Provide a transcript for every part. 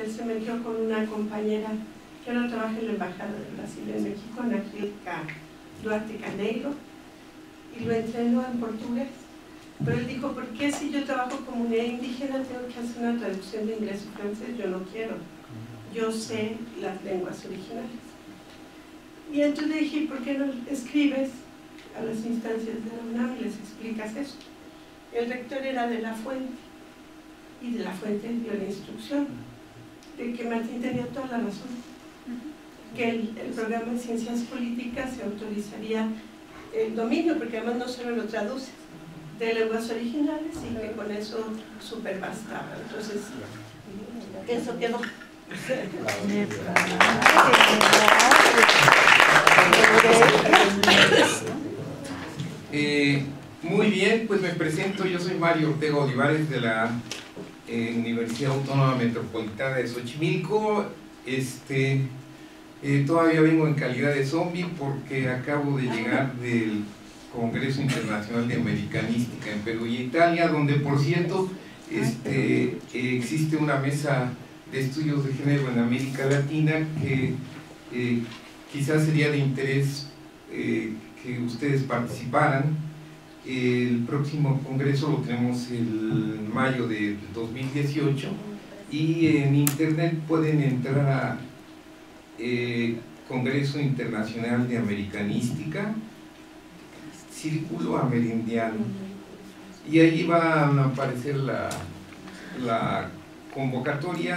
él se metió con una compañera que ahora trabaja en la Embajada de Brasil en México, Angélica Duarte Caneiro, y lo entrenó en portugués. Pero él dijo, ¿por qué si yo trabajo como unidad indígena tengo que hacer una traducción de inglés y francés? Yo no quiero. Yo sé las lenguas originales. Y entonces dije, ¿por qué no escribes a las instancias de la UNAM y les explicas eso? El rector era de La Fuente, y de La Fuente dio la instrucción de que Martín tenía toda la razón, que el programa de ciencias políticas se autorizaría el dominio, porque además no solo lo traduce, de lenguas originales, y que con eso súper bastaba. Entonces, eso quedó. Muy bien, pues me presento, yo soy Mario Ortega Olivares de la Universidad Autónoma Metropolitana de Xochimilco. Todavía vengo en calidad de zombie porque acabo de llegar del Congreso Internacional de Americanística en Perú y Italia, donde por cierto existe una mesa de estudios de género en América Latina que quizás sería de interés que ustedes participaran. El próximo congreso lo tenemos en mayo de 2018 y en internet pueden entrar a Congreso Internacional de Americanística, Círculo Amerindiano, y ahí van a aparecer la convocatoria.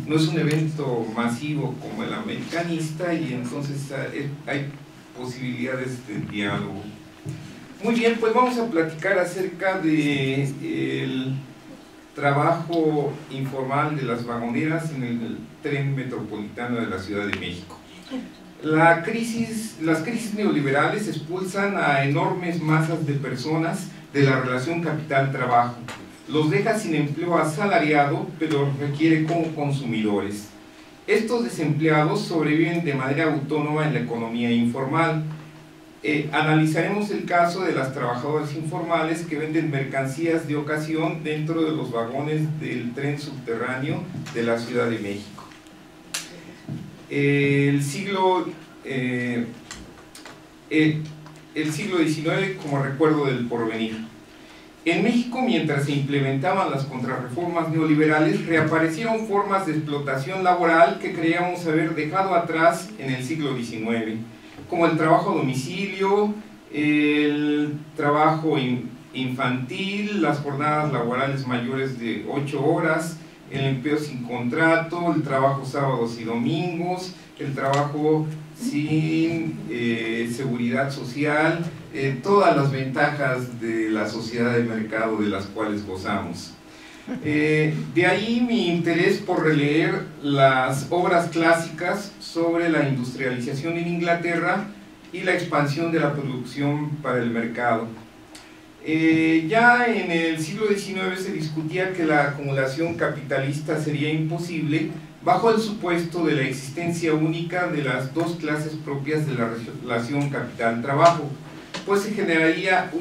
No es un evento masivo como el americanista, y entonces hay posibilidades de diálogo. Muy bien, pues vamos a platicar acerca del trabajo informal de las vagoneras en el tren metropolitano de la Ciudad de México. Las crisis neoliberales expulsan a enormes masas de personas de la relación capital-trabajo. Los deja sin empleo asalariado, pero requiere como consumidores. Estos desempleados sobreviven de manera autónoma en la economía informal. Analizaremos el caso de las trabajadoras informales que venden mercancías de ocasión dentro de los vagones del tren subterráneo de la Ciudad de México. El siglo XIX como recuerdo del porvenir. En México, mientras se implementaban las contrarreformas neoliberales, reaparecieron formas de explotación laboral que creíamos haber dejado atrás en el siglo XIX, como el trabajo a domicilio, el trabajo infantil, las jornadas laborales mayores de 8 horas, el empleo sin contrato, el trabajo sábados y domingos, el trabajo sin seguridad social, todas las ventajas de la sociedad de mercado de las cuales gozamos. De ahí mi interés por releer las obras clásicas sobre la industrialización en Inglaterra y la expansión de la producción para el mercado. Ya en el siglo XIX se discutía que la acumulación capitalista sería imposible bajo el supuesto de la existencia única de las dos clases propias de la relación capital-trabajo, pues se generaría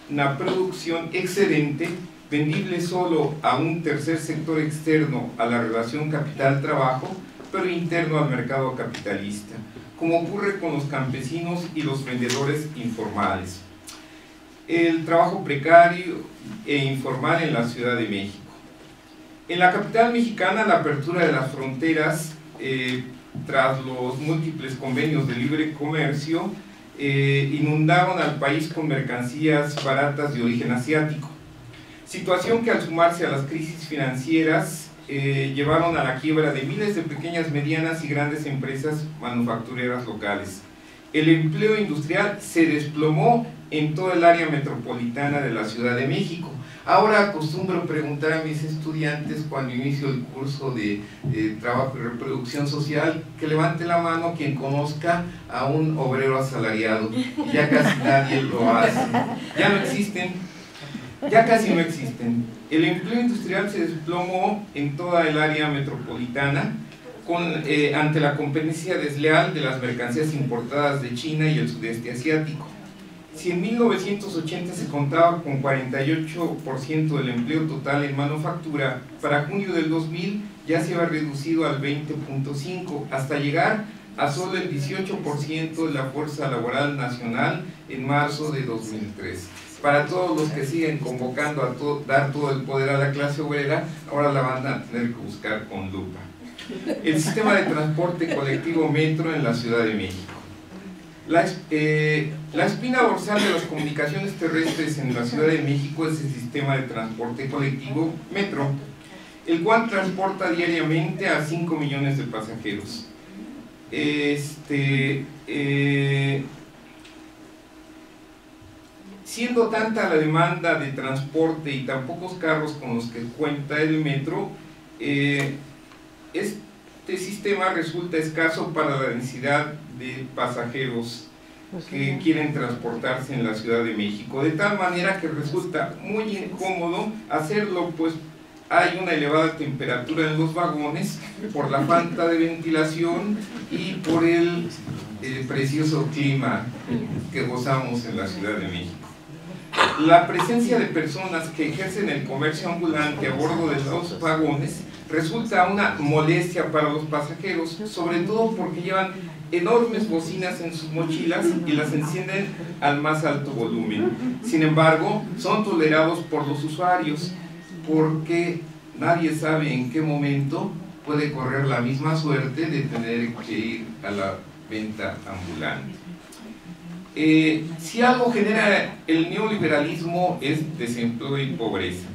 una producción excedente vendible solo a un tercer sector externo a la relación capital-trabajo, pero interno al mercado capitalista, como ocurre con los campesinos y los vendedores informales. El trabajo precario e informal en la Ciudad de México. En la capital mexicana, la apertura de las fronteras, tras los múltiples convenios de libre comercio, inundaron al país con mercancías baratas de origen asiático. Situación que al sumarse a las crisis financieras llevaron a la quiebra de miles de pequeñas, medianas y grandes empresas manufactureras locales. El empleo industrial se desplomó en toda el área metropolitana de la Ciudad de México. Ahora acostumbro preguntar a mis estudiantes cuando inicio el curso de trabajo y reproducción social que levante la mano quien conozca a un obrero asalariado. Ya casi nadie lo hace. Ya no existen. Ya casi no existen. El empleo industrial se desplomó en toda el área metropolitana ante la competencia desleal de las mercancías importadas de China y el sudeste asiático. Si en 1980 se contaba con 48% del empleo total en manufactura, para junio del 2000 ya se había reducido al 20.5%, hasta llegar a solo el 18% de la fuerza laboral nacional en marzo de 2003. Para todos los que siguen convocando a dar todo el poder a la clase obrera, ahora la van a tener que buscar con lupa. El sistema de transporte colectivo metro en la Ciudad de México. La espina dorsal de las comunicaciones terrestres en la Ciudad de México es el sistema de transporte colectivo metro, el cual transporta diariamente a 5 millones de pasajeros. Siendo tanta la demanda de transporte y tan pocos carros con los que cuenta el metro, este sistema resulta escaso para la densidad de pasajeros que quieren transportarse en la Ciudad de México, de tal manera que resulta muy incómodo hacerlo, pues hay una elevada temperatura en los vagones por la falta de ventilación y por el precioso clima que gozamos en la Ciudad de México. La presencia de personas que ejercen el comercio ambulante a bordo de los vagones resulta una molestia para los pasajeros, sobre todo porque llevan enormes bocinas en sus mochilas y las encienden al más alto volumen. Sin embargo, son tolerados por los usuarios, porque nadie sabe en qué momento puede correr la misma suerte de tener que ir a la venta ambulante. Si algo genera el neoliberalismo es desempleo y pobreza.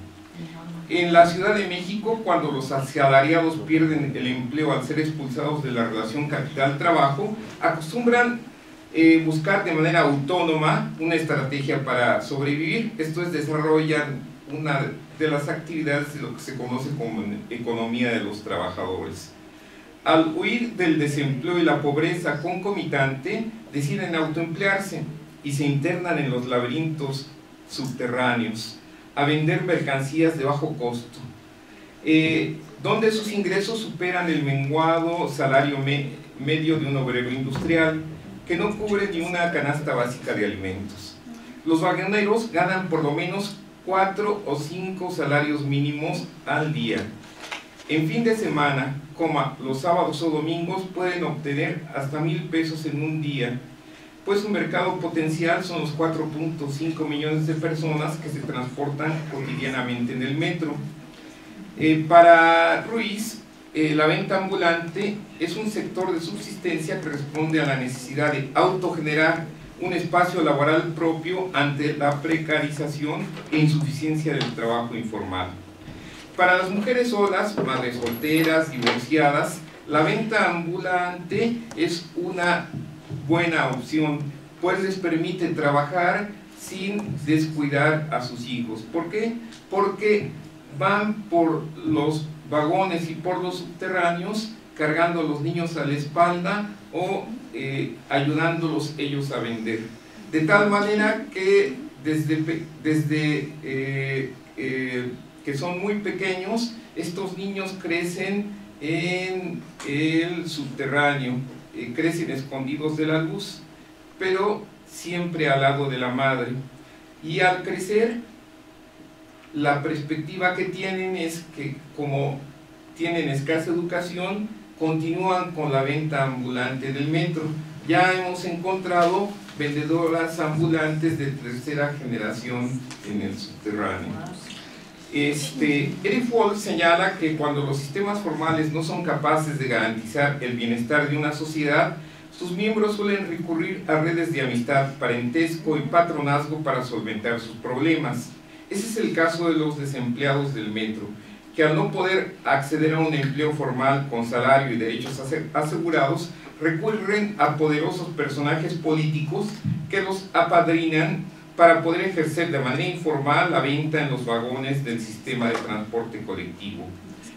En la Ciudad de México, cuando los asalariados pierden el empleo al ser expulsados de la relación capital-trabajo, acostumbran buscar de manera autónoma una estrategia para sobrevivir. Esto es, desarrollan una de las actividades de lo que se conoce como economía de los trabajadores. Al huir del desempleo y la pobreza concomitante, deciden autoemplearse y se internan en los laberintos subterráneos a vender mercancías de bajo costo, donde sus ingresos superan el menguado salario medio de un obrero industrial, que no cubre ni una canasta básica de alimentos. Los vagoneros ganan por lo menos 4 o 5 salarios mínimos al día. En fin de semana, los sábados o domingos, pueden obtener hasta 1,000 pesos en un día, pues su mercado potencial son los 4.5 millones de personas que se transportan cotidianamente en el metro. Para Ruiz, la venta ambulante es un sector de subsistencia que responde a la necesidad de autogenerar un espacio laboral propio ante la precarización e insuficiencia del trabajo informal. Para las mujeres solas, madres solteras, divorciadas, la venta ambulante es una buena opción, pues les permite trabajar sin descuidar a sus hijos. ¿Por qué? Porque van por los vagones y por los subterráneos cargando a los niños a la espalda o ayudándolos ellos a vender. De tal manera que desde que son muy pequeños, estos niños crecen en el subterráneo, crecen escondidos de la luz, pero siempre al lado de la madre. Y al crecer, la perspectiva que tienen es que, como tienen escasa educación, continúan con la venta ambulante del metro. Ya hemos encontrado vendedoras ambulantes de tercera generación en el subterráneo. Eric Fromm señala que cuando los sistemas formales no son capaces de garantizar el bienestar de una sociedad, sus miembros suelen recurrir a redes de amistad, parentesco y patronazgo para solventar sus problemas. Ese es el caso de los desempleados del metro, que al no poder acceder a un empleo formal con salario y derechos asegurados, recurren a poderosos personajes políticos que los apadrinan para poder ejercer de manera informal la venta en los vagones del sistema de transporte colectivo.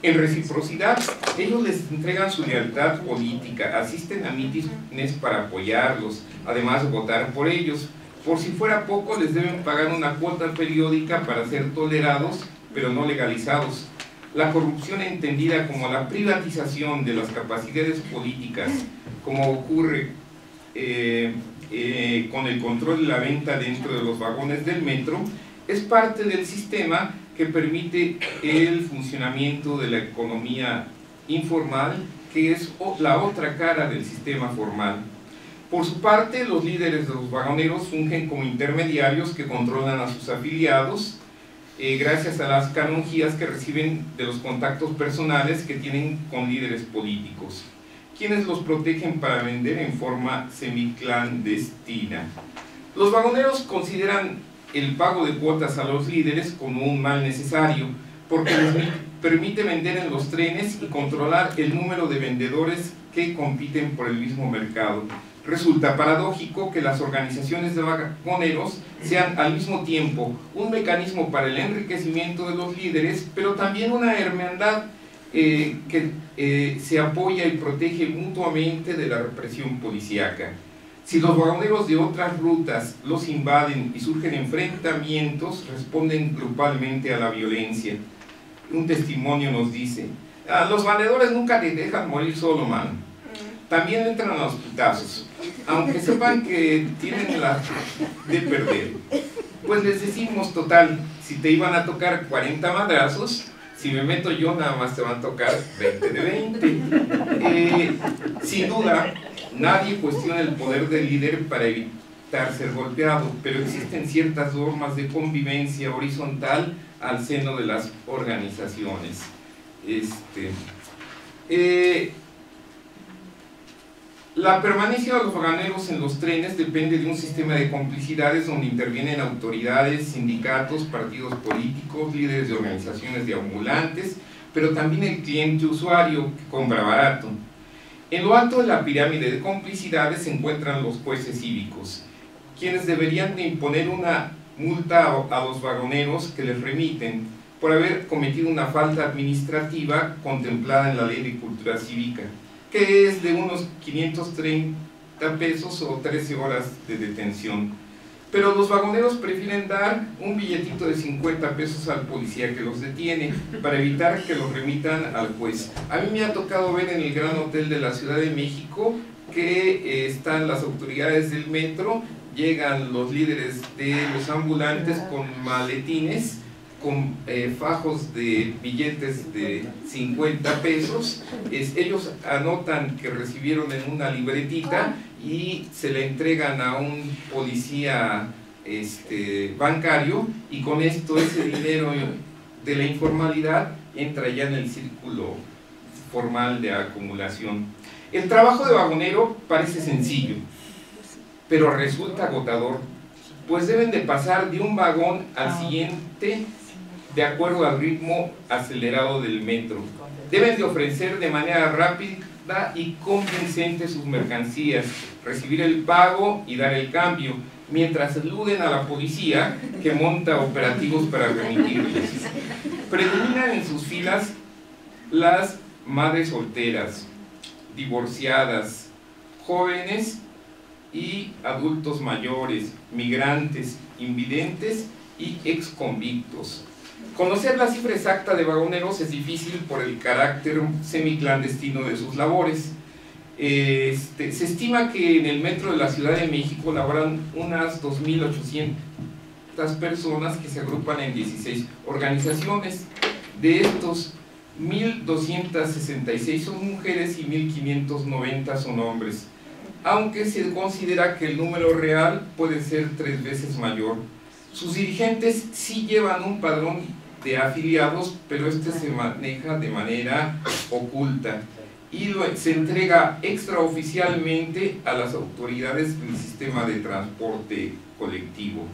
En reciprocidad, ellos les entregan su lealtad política, asisten a mítines para apoyarlos, además de votar por ellos. Por si fuera poco, les deben pagar una cuota periódica para ser tolerados, pero no legalizados. La corrupción, entendida como la privatización de las capacidades políticas, como ocurre con el control de la venta dentro de los vagones del metro, es parte del sistema que permite el funcionamiento de la economía informal, que es la otra cara del sistema formal. Por su parte, los líderes de los vagoneros fungen como intermediarios que controlan a sus afiliados, gracias a las canonjías que reciben de los contactos personales que tienen con líderes políticos, quienes los protegen para vender en forma semiclandestina. Los vagoneros consideran el pago de cuotas a los líderes como un mal necesario, porque les permite vender en los trenes y controlar el número de vendedores que compiten por el mismo mercado. Resulta paradójico que las organizaciones de vagoneros sean al mismo tiempo un mecanismo para el enriquecimiento de los líderes, pero también una hermandad que se apoya y protege mutuamente de la represión policíaca. Si los vagoneros de otras rutas los invaden y surgen enfrentamientos, responden grupalmente a la violencia. Un testimonio nos dice: los vendedores nunca te dejan morir solo, man. También entran a los putazos, aunque sepan que tienen la de perder. Pues les decimos, total, si te iban a tocar 40 madrazos, si me meto yo nada más te van a tocar 20 de 20. Sin duda, nadie cuestiona el poder del líder para evitar ser golpeado, pero existen ciertas normas de convivencia horizontal al seno de las organizaciones. La permanencia de los vagoneros en los trenes depende de un sistema de complicidades donde intervienen autoridades, sindicatos, partidos políticos, líderes de organizaciones de ambulantes, pero también el cliente usuario que compra barato. En lo alto de la pirámide de complicidades se encuentran los jueces cívicos, quienes deberían de imponer una multa a los vagoneros que les remiten por haber cometido una falta administrativa contemplada en la Ley de Cultura Cívica, que es de unos 530 pesos o 13 horas de detención. Pero los vagoneros prefieren dar un billetito de 50 pesos al policía que los detiene para evitar que los remitan al juez. A mí me ha tocado ver en el Gran Hotel de la Ciudad de México que están las autoridades del metro, llegan los líderes de los ambulantes con maletines, con fajos de billetes de 50 pesos, ellos anotan que recibieron en una libretita y se le entregan a un policía bancario, y con esto ese dinero de la informalidad entra ya en el círculo formal de acumulación. El trabajo de vagonero parece sencillo, pero resulta agotador, pues deben de pasar de un vagón al siguiente de acuerdo al ritmo acelerado del metro. Deben de ofrecer de manera rápida y convincente sus mercancías, recibir el pago y dar el cambio, mientras eluden a la policía que monta operativos para remitirles. Predominan en sus filas las madres solteras, divorciadas, jóvenes y adultos mayores, migrantes, invidentes y exconvictos. Conocer la cifra exacta de vagoneros es difícil por el carácter semiclandestino de sus labores. Se estima que en el metro de la Ciudad de México laboran unas 2.800 personas que se agrupan en 16 organizaciones. De estos, 1.266 son mujeres y 1.590 son hombres, aunque se considera que el número real puede ser 3 veces mayor. Sus dirigentes sí llevan un padrón de afiliados, pero este se maneja de manera oculta y se entrega extraoficialmente a las autoridades del sistema de transporte colectivo.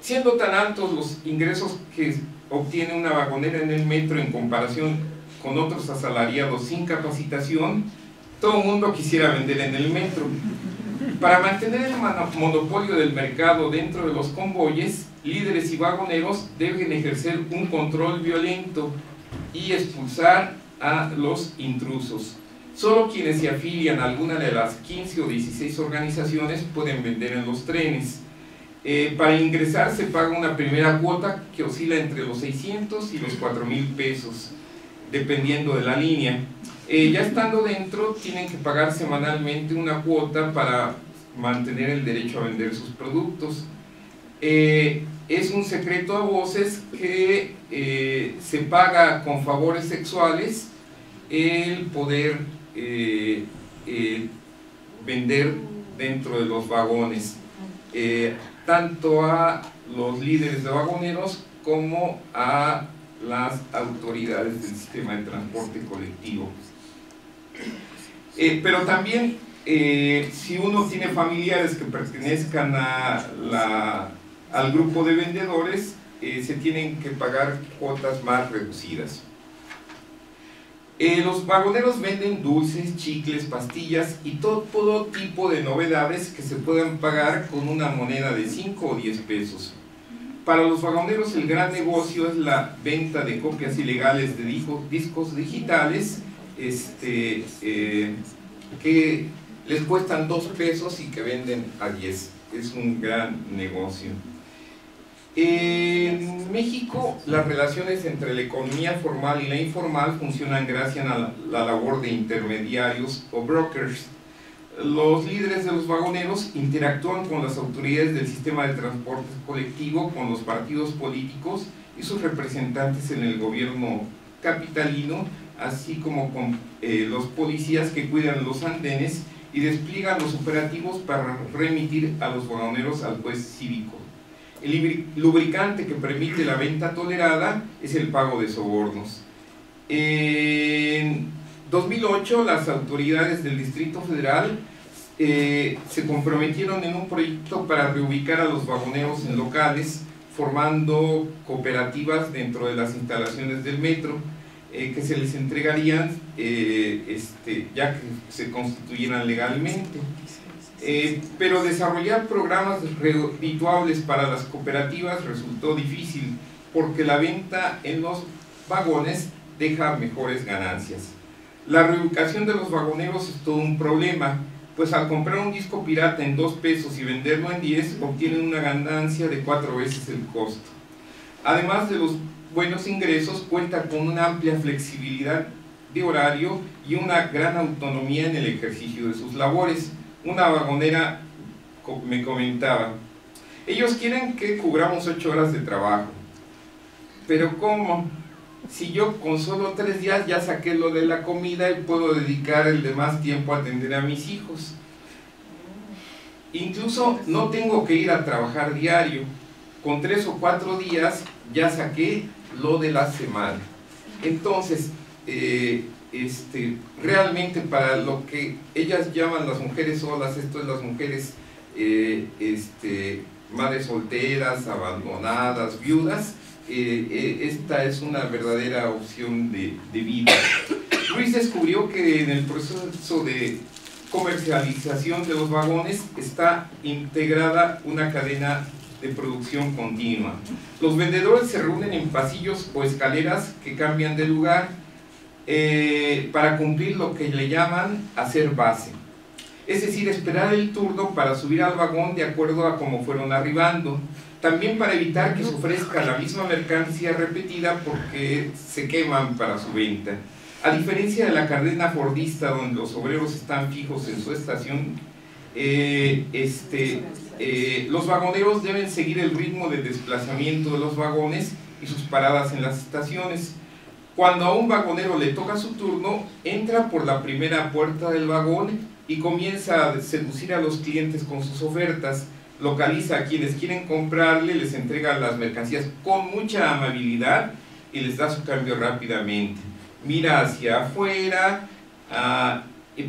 Siendo tan altos los ingresos que obtiene una vagonera en el metro en comparación con otros asalariados sin capacitación, todo el mundo quisiera vender en el metro. Para mantener el monopolio del mercado dentro de los convoyes, líderes y vagoneros deben ejercer un control violento y expulsar a los intrusos. Solo quienes se afilian a alguna de las 15 o 16 organizaciones pueden vender en los trenes. Para ingresar se paga una primera cuota que oscila entre los 600 y los 4,000 pesos, dependiendo de la línea. Ya estando dentro, tienen que pagar semanalmente una cuota para mantener el derecho a vender sus productos. Es un secreto a voces que se paga con favores sexuales el poder vender dentro de los vagones, tanto a los líderes de vagoneros como a las autoridades del sistema de transporte colectivo. Pero también si uno tiene familiares que pertenezcan al grupo de vendedores, se tienen que pagar cuotas más reducidas. Los vagoneros venden dulces, chicles, pastillas y todo tipo de novedades que se puedan pagar con una moneda de 5 o 10 pesos. Para los vagoneros el gran negocio es la venta de copias ilegales de discos digitales que les cuestan 2 pesos y que venden a 10. Es un gran negocio. En México, las relaciones entre la economía formal y la informal funcionan gracias a la labor de intermediarios o brokers. Los líderes de los vagoneros interactúan con las autoridades del sistema de transporte colectivo, con los partidos políticos y sus representantes en el gobierno capitalino, así como con los policías que cuidan los andenes y despliegan los operativos para remitir a los vagoneros al juez cívico. El lubricante que permite la venta tolerada es el pago de sobornos. En 2008 las autoridades del Distrito Federal se comprometieron en un proyecto para reubicar a los vagoneros en locales, formando cooperativas dentro de las instalaciones del metro, que se les entregarían ya que se constituyeran legalmente. Pero desarrollar programas redituables para las cooperativas resultó difícil porque la venta en los vagones deja mejores ganancias. La reubicación de los vagoneros es todo un problema, pues al comprar un disco pirata en 2 pesos y venderlo en 10 obtienen una ganancia de 4 veces el costo. Además de los buenos ingresos, cuenta con una amplia flexibilidad de horario y una gran autonomía en el ejercicio de sus labores. Una vagonera me comentaba: ellos quieren que cubramos 8 horas de trabajo, pero ¿cómo? Si yo con solo 3 días ya saqué lo de la comida y puedo dedicar el demás tiempo a atender a mis hijos. Incluso no tengo que ir a trabajar diario, con 3 o 4 días ya saqué lo de la semana. Entonces, realmente para lo que ellas llaman las mujeres solas, esto es las mujeres madres solteras, abandonadas, viudas, esta es una verdadera opción de vida. Ruiz descubrió que en el proceso de comercialización de los vagones está integrada una cadena de producción continua. Los vendedores se reúnen en pasillos o escaleras que cambian de lugar para cumplir lo que le llaman hacer base, es decir, esperar el turno para subir al vagón de acuerdo a cómo fueron arribando, también para evitar que se ofrezca la misma mercancía repetida porque se queman para su venta. A diferencia de la cadena fordista donde los obreros están fijos en su estación, los vagoneros deben seguir el ritmo de desplazamiento de los vagones y sus paradas en las estaciones. Cuando a un vagonero le toca su turno, entra por la primera puerta del vagón y comienza a seducir a los clientes con sus ofertas, localiza a quienes quieren comprarle, les entrega las mercancías con mucha amabilidad y les da su cambio rápidamente. Mira hacia afuera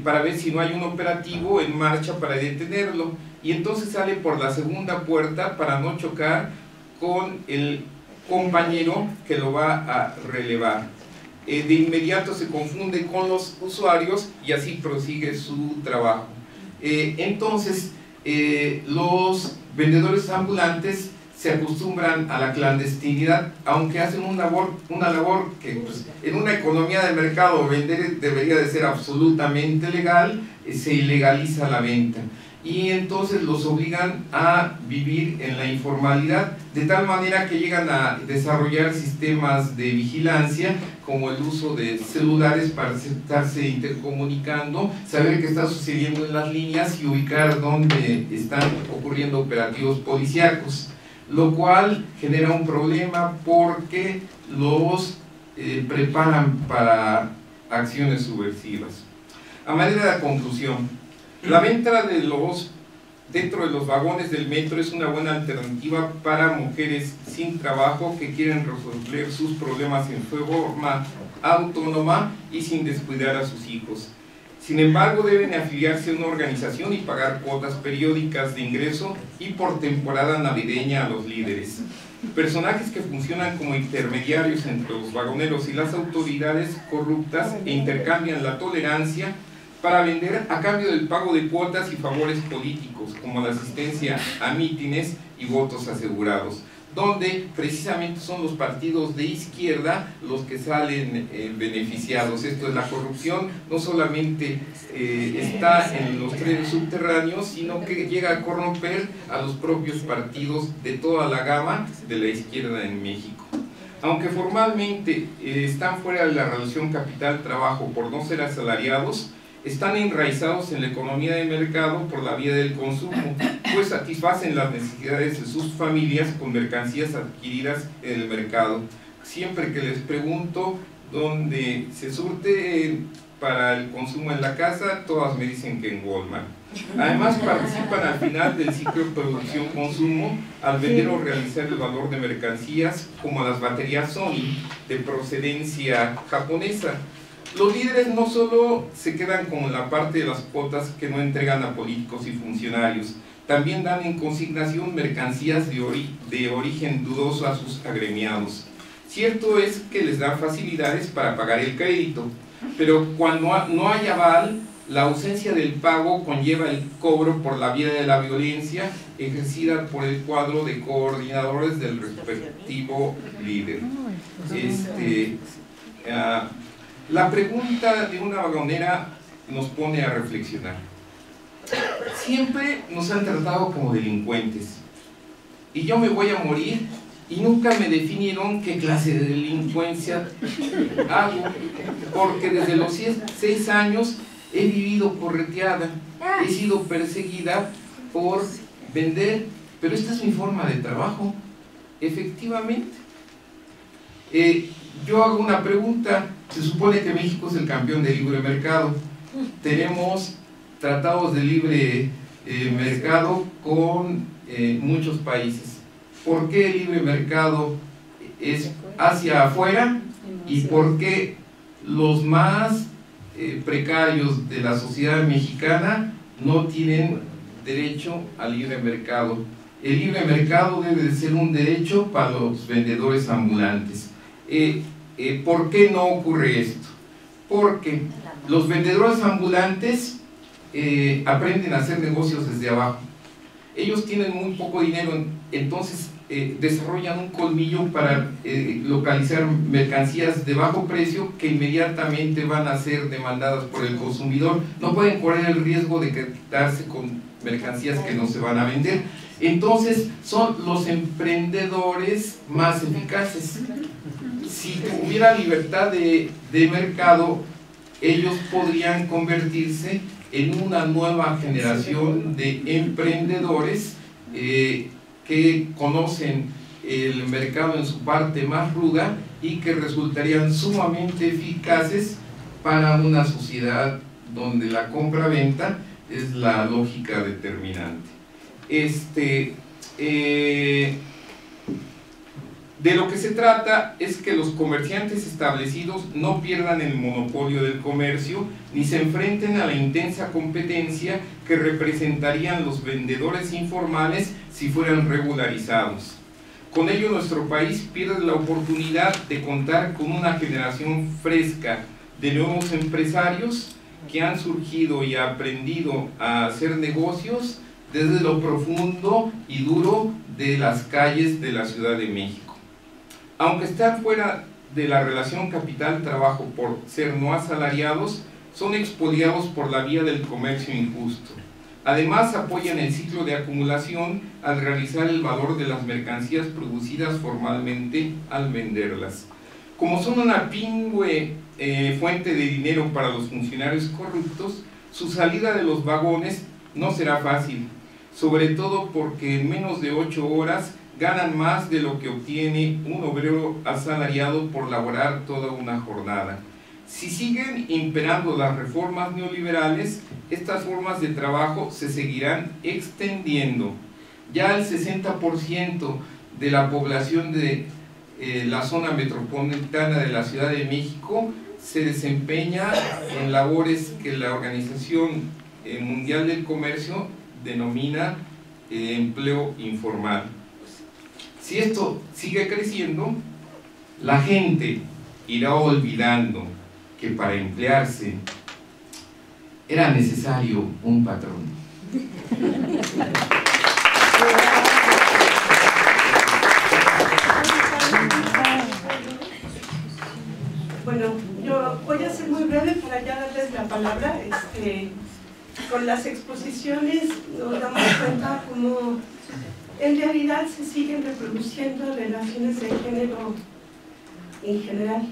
para ver si no hay un operativo en marcha para detenerlo, y entonces sale por la segunda puerta para no chocar con el compañero que lo va a relevar. De inmediato se confunde con los usuarios y así prosigue su trabajo. Entonces los vendedores ambulantes se acostumbran a la clandestinidad, aunque hacen una labor que pues, en una economía de mercado vender debería de ser absolutamente legal, se ilegaliza la venta. y entonces los obligan a vivir en la informalidad, de tal manera que llegan a desarrollar sistemas de vigilancia, como el uso de celulares para estarse intercomunicando, saber qué está sucediendo en las líneas y ubicar dónde están ocurriendo operativos policíacos, lo cual genera un problema porque los preparan para acciones subversivas. A manera de conclusión, la venta dentro de los vagones del metro es una buena alternativa para mujeres sin trabajo que quieren resolver sus problemas en forma autónoma y sin descuidar a sus hijos. Sin embargo, deben afiliarse a una organización y pagar cuotas periódicas de ingreso y por temporada navideña a los líderes. Personajes que funcionan como intermediarios entre los vagoneros y las autoridades corruptas e intercambian la tolerancia para vender a cambio del pago de cuotas y favores políticos, como la asistencia a mítines y votos asegurados, donde precisamente son los partidos de izquierda los que salen beneficiados. Esto es, la corrupción no solamente está en los trenes subterráneos, sino que llega a corromper a los propios partidos de toda la gama de la izquierda en México. Aunque formalmente están fuera de la relación capital-trabajo por no ser asalariados, están enraizados en la economía de mercado por la vía del consumo, pues satisfacen las necesidades de sus familias con mercancías adquiridas en el mercado. Siempre que les pregunto dónde se surte para el consumo en la casa, todas me dicen que en Walmart. Además participan al final del ciclo de producción-consumo al vender o realizar el valor de mercancías como las baterías Sony de procedencia japonesa. Los líderes no solo se quedan con la parte de las cuotas que no entregan a políticos y funcionarios, también dan en consignación mercancías de origen dudoso a sus agremiados. Cierto es que les dan facilidades para pagar el crédito, pero cuando no hay aval, la ausencia del pago conlleva el cobro por la vía de la violencia ejercida por el cuadro de coordinadores del respectivo líder. La pregunta de una vagonera nos pone a reflexionar. Siempre nos han tratado como delincuentes y yo me voy a morir y nunca me definieron qué clase de delincuencia hago, porque desde los 6 años he vivido correteada, he sido perseguida por vender, pero esta es mi forma de trabajo, efectivamente. Yo hago una pregunta. Se supone que México es el campeón de libre mercado. Tenemos tratados de libre mercado con muchos países. ¿Por qué el libre mercado es hacia afuera? ¿Y por qué los más precarios de la sociedad mexicana no tienen derecho al libre mercado? El libre mercado debe de ser un derecho para los vendedores ambulantes. ¿Por qué no ocurre esto? Porque los vendedores ambulantes aprenden a hacer negocios desde abajo. Ellos tienen muy poco dinero, entonces desarrollan un colmillo para localizar mercancías de bajo precio que inmediatamente van a ser demandadas por el consumidor. No pueden correr el riesgo de quedarse con mercancías que no se van a vender. Entonces son los emprendedores más eficaces. Si hubiera libertad de mercado, ellos podrían convertirse en una nueva generación de emprendedores que conocen el mercado en su parte más ruda y que resultarían sumamente eficaces para una sociedad donde la compra-venta es la lógica determinante. De lo que se trata es que los comerciantes establecidos no pierdan el monopolio del comercio ni se enfrenten a la intensa competencia que representarían los vendedores informales si fueran regularizados. Con ello nuestro país pierde la oportunidad de contar con una generación fresca de nuevos empresarios que han surgido y aprendido a hacer negocios desde lo profundo y duro de las calles de la Ciudad de México. Aunque están fuera de la relación capital-trabajo por ser no asalariados, son expoliados por la vía del comercio injusto. Además, apoyan el ciclo de acumulación al realizar el valor de las mercancías producidas formalmente al venderlas. Como son una pingüe fuente de dinero para los funcionarios corruptos, su salida de los vagones no será fácil, sobre todo porque en menos de 8 horas ganan más de lo que obtiene un obrero asalariado por laborar toda una jornada. Si siguen imperando las reformas neoliberales, estas formas de trabajo se seguirán extendiendo. Ya el 60% de la población de la zona metropolitana de la Ciudad de México se desempeña en labores que la Organización Mundial del Comercio denomina empleo informal. Si esto sigue creciendo, la gente irá olvidando que para emplearse era necesario un patrón. Bueno, yo voy a ser muy breve para ya darles la palabra. Con las exposiciones nos damos cuenta cómo en realidad se siguen reproduciendo relaciones de género en general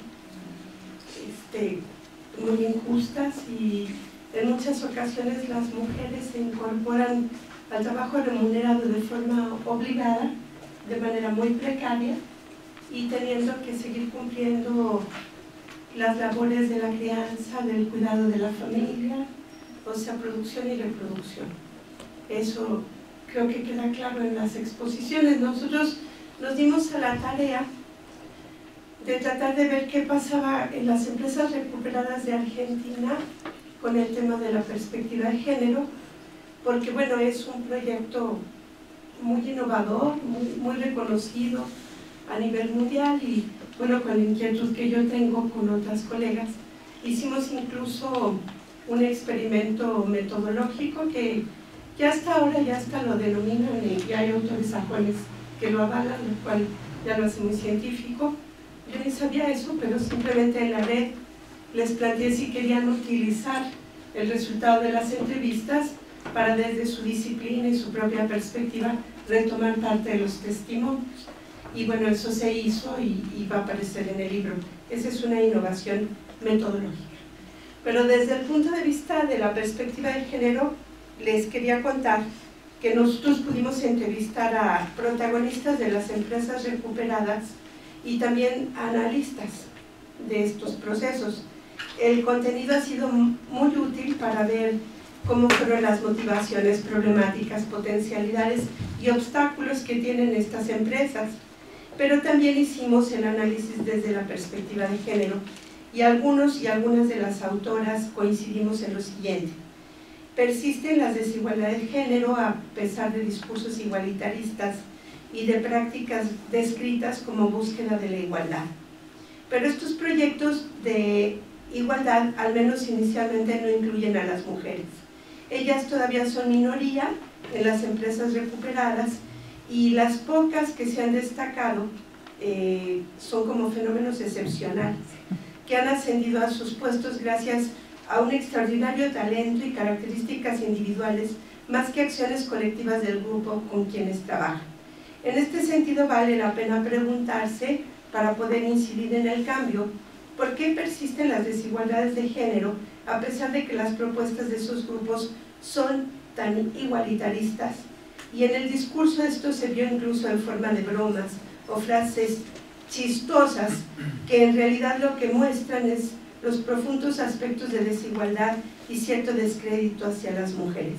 muy injustas, y en muchas ocasiones las mujeres se incorporan al trabajo remunerado de forma obligada, de manera muy precaria, y teniendo que seguir cumpliendo las labores de la crianza, del cuidado de la familia, o sea, producción y reproducción. Eso creo que queda claro en las exposiciones. Nosotros nos dimos a la tarea de tratar de ver qué pasaba en las empresas recuperadas de Argentina con el tema de la perspectiva de género, porque bueno, es un proyecto muy innovador, muy reconocido a nivel mundial, y bueno, con la inquietud que yo tengo con otras colegas, hicimos incluso un experimento metodológico que ya hasta ahora lo denominan, y hay autores sajones que lo avalan, lo cual ya lo hace muy científico. Yo ni sabía eso, pero simplemente en la red les planteé si querían utilizar el resultado de las entrevistas para, desde su disciplina y su propia perspectiva, retomar parte de los testimonios. Y bueno, eso se hizo y va a aparecer en el libro. Esa es una innovación metodológica. Pero desde el punto de vista de la perspectiva de género, les quería contar que nosotros pudimos entrevistar a protagonistas de las empresas recuperadas y también analistas de estos procesos. El contenido ha sido muy útil para ver cómo fueron las motivaciones, problemáticas, potencialidades y obstáculos que tienen estas empresas. Pero también hicimos el análisis desde la perspectiva de género, y algunos y algunas de las autoras coincidimos en lo siguiente: persisten las desigualdades de género a pesar de discursos igualitaristas y de prácticas descritas como búsqueda de la igualdad. Pero estos proyectos de igualdad, al menos inicialmente, no incluyen a las mujeres. Ellas todavía son minoría en las empresas recuperadas, y las pocas que se han destacado son como fenómenos excepcionales, que han ascendido a sus puestos gracias a un extraordinario talento y características individuales, más que acciones colectivas del grupo con quienes trabajan. En este sentido, vale la pena preguntarse, para poder incidir en el cambio, ¿por qué persisten las desigualdades de género a pesar de que las propuestas de esos grupos son tan igualitaristas? Y en el discurso esto se vio incluso en forma de bromas o frases chistosas, que en realidad lo que muestran es los profundos aspectos de desigualdad y cierto descrédito hacia las mujeres.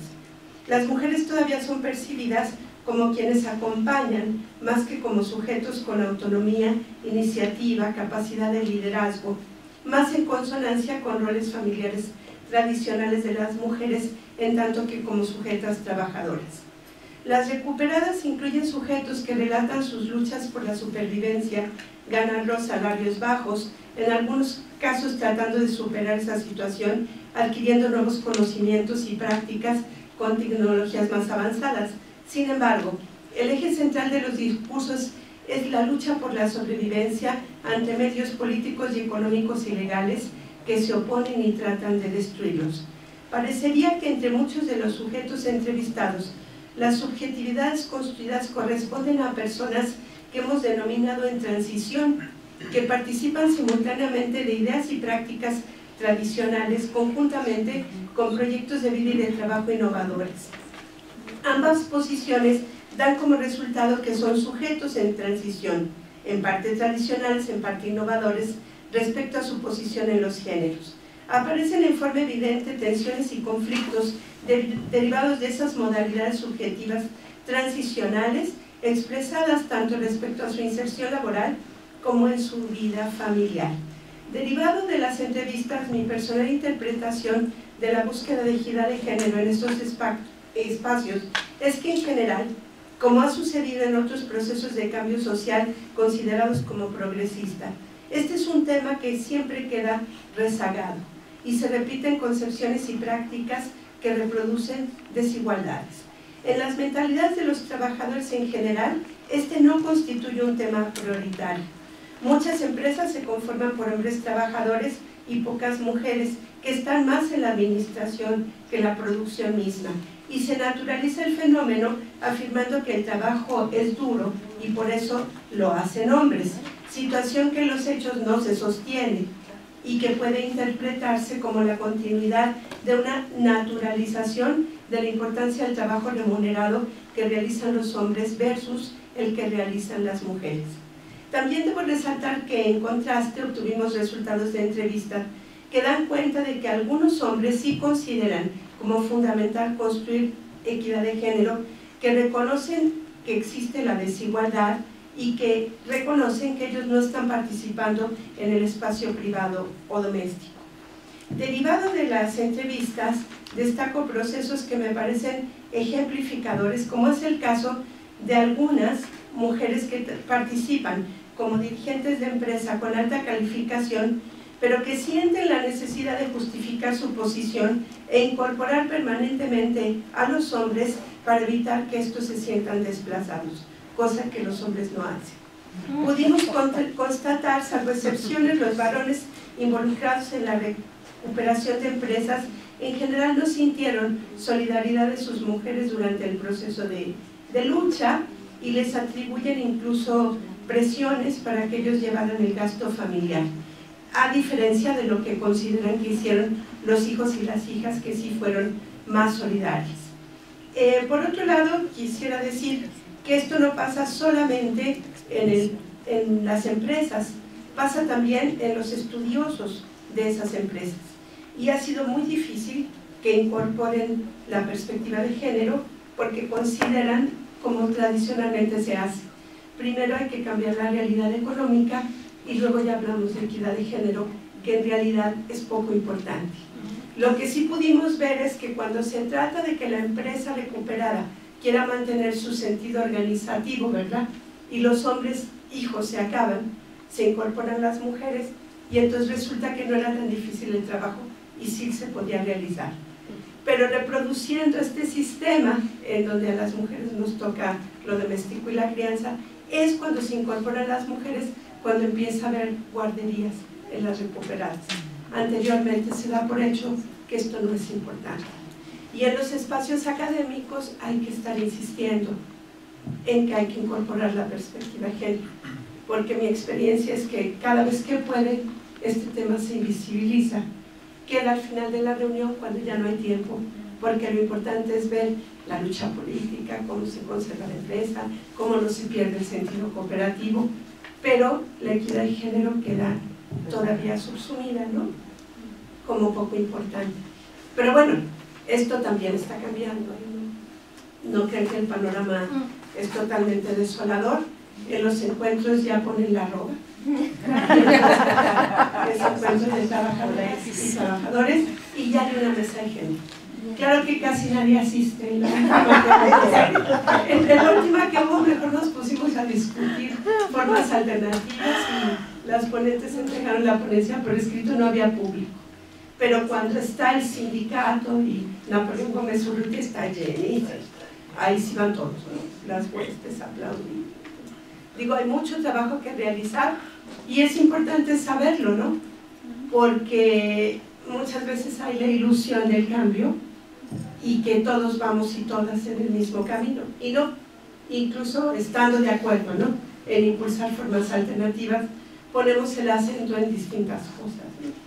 Las mujeres todavía son percibidas como quienes acompañan, más que como sujetos con autonomía, iniciativa, capacidad de liderazgo, más en consonancia con roles familiares tradicionales de las mujeres, en tanto que como sujetas trabajadoras. Las recuperadas incluyen sujetos que relatan sus luchas por la supervivencia, ganando salarios bajos, en algunos casos tratando de superar esa situación, adquiriendo nuevos conocimientos y prácticas con tecnologías más avanzadas. Sin embargo, el eje central de los discursos es la lucha por la sobrevivencia ante medios políticos y económicos ilegales que se oponen y tratan de destruirlos. Parecería que entre muchos de los sujetos entrevistados, las subjetividades construidas corresponden a personas que hemos denominado en transición, que participan simultáneamente de ideas y prácticas tradicionales conjuntamente con proyectos de vida y de trabajo innovadores. Ambas posiciones dan como resultado que son sujetos en transición, en parte tradicionales, en parte innovadores, respecto a su posición en los géneros. Aparecen en forma evidente tensiones y conflictos derivados de esas modalidades subjetivas transicionales, expresadas tanto respecto a su inserción laboral como en su vida familiar. Derivado de las entrevistas, mi personal interpretación de la búsqueda de equidad de género en estos espacios es que en general, como ha sucedido en otros procesos de cambio social considerados como progresista, este es un tema que siempre queda rezagado y se repiten concepciones y prácticas que reproducen desigualdades. En las mentalidades de los trabajadores en general, este no constituye un tema prioritario. Muchas empresas se conforman por hombres trabajadores y pocas mujeres que están más en la administración que en la producción misma. Y se naturaliza el fenómeno afirmando que el trabajo es duro y por eso lo hacen hombres, situación que en los hechos no se sostiene y que puede interpretarse como la continuidad de una naturalización de la importancia del trabajo remunerado que realizan los hombres versus el que realizan las mujeres. También debo resaltar que en contraste obtuvimos resultados de entrevista que dan cuenta de que algunos hombres sí consideran como fundamental construir equidad de género, que reconocen que existe la desigualdad y que reconocen que ellos no están participando en el espacio privado o doméstico. Derivado de las entrevistas, destaco procesos que me parecen ejemplificadores, como es el caso de algunas mujeres que participan como dirigentes de empresa con alta calificación, pero que sienten la necesidad de justificar su posición e incorporar permanentemente a los hombres para evitar que estos se sientan desplazados, cosa que los hombres no hacen. Pudimos constatar, salvo excepciones, los varones involucrados en la recuperación de empresas en general no sintieron solidaridad de sus mujeres durante el proceso de lucha y les atribuyen incluso presiones para que ellos llevaran el gasto familiar, a diferencia de lo que consideran que hicieron los hijos y las hijas, que sí fueron más solidarios. Por otro lado, quisiera decir que esto no pasa solamente en las empresas, pasa también en los estudiosos de esas empresas. Y ha sido muy difícil que incorporen la perspectiva de género porque consideran, como tradicionalmente se hace, primero hay que cambiar la realidad económica y luego ya hablamos de equidad de género, que en realidad es poco importante. Lo que sí pudimos ver es que cuando se trata de que la empresa recuperada quiera mantener su sentido organizativo, ¿verdad?, y los hombres hijos se acaban, se incorporan las mujeres y entonces resulta que no era tan difícil el trabajo y sí se podía realizar. Pero reproduciendo este sistema en donde a las mujeres nos toca lo doméstico y la crianza, es cuando se incorporan las mujeres, cuando empieza a haber guarderías en las recuperadas. Anteriormente se da por hecho que esto no es importante. Y en los espacios académicos hay que estar insistiendo en que hay que incorporar la perspectiva de género, porque mi experiencia es que cada vez que puede, este tema se invisibiliza. Queda al final de la reunión cuando ya no hay tiempo, porque lo importante es ver la lucha política, cómo se conserva la empresa, cómo no se pierde el sentido cooperativo, pero la equidad de género queda todavía subsumida, ¿no?, como poco importante. Pero bueno, esto también está cambiando, no creen que el panorama es totalmente desolador. En los encuentros ya ponen la arroba, es encuentros de trabajadoras y trabajadores, y ya hay una mesa de género. Claro que casi nadie asiste. En la última que hubo, mejor nos pusimos a discutir formas alternativas y las ponentes entregaron la ponencia por escrito, no había público. Pero cuando está el sindicato y Napoleón Gómez Urrutia está llenito, ahí sí van todos, ¿no?, las huestes aplauden. Digo, hay mucho trabajo que realizar y es importante saberlo, ¿no?, porque muchas veces hay la ilusión del cambio y que todos vamos y todas en el mismo camino, y no, incluso estando de acuerdo, ¿no?, en impulsar formas alternativas, ponemos el acento en distintas cosas, ¿no?